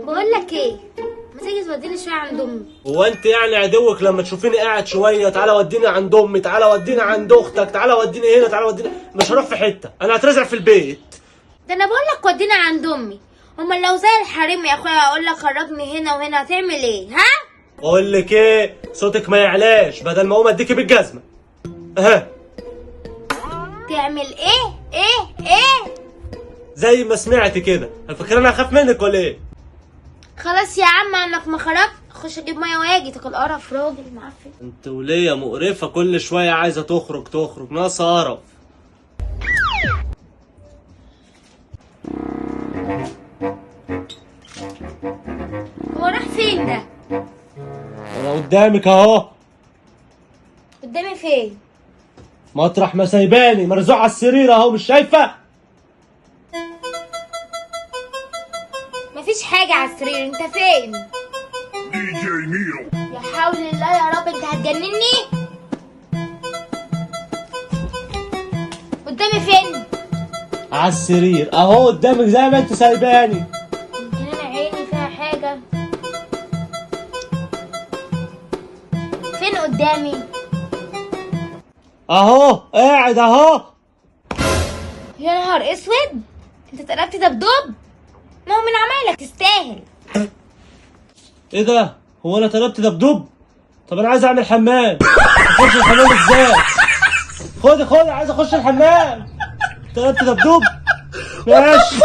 بقول لك ايه، ما تيجي توديني شويه عند امي؟ هو انت يعني عدوك لما تشوفيني قاعد شويه تعالى وديني عند امي، تعالى وديني عند اختك، تعالى وديني هنا، تعالى وديني، مش هروح في حته، انا هترزع في البيت. ده انا بقول لك وديني عند امي. امال لو زي الحريم يا اخويا اقول لك خرجني هنا وهنا هتعمل ايه؟ ها؟ اقول لك ايه، صوتك ما يعلاش بدل ما اقوم اديكي بالجزمه. اها. تعمل ايه؟ ايه؟ زي ما سمعت كده، فاكر انا اخاف منك ولا ايه؟ خلاص يا عم انك ما خرجت خش اجيب ميه واجي تاكل قرف راجل معفن. انت وليه مقرفه كل شويه عايزه تخرج ناقصه قرف. هو راح فين ده؟ انا قدامك اهو. قدامي فين؟ مطرح ما سايباني مرزوع على السرير اهو، مش شايفه؟ مفيش حاجه على السرير، انت فين؟ دي جي ميرو. يا حول الله يا رب، انت هتجنني. قدامي فين؟ على السرير اهو قدامك زي ما انت سايباني. يمكن انا عيني فيها حاجه. فين قدامي؟ اهو قاعد اهو. يا نهار اسود، انت اتقلبت دبدوب. ما هو من عمايلك تستاهل. ايه ده؟ هو انا طلبت دبدوب؟ طب انا عايز اعمل حمام. اخش الحمام ازاي؟ خدي عايز اخش الحمام. طلبت دبدوب؟ ماشي.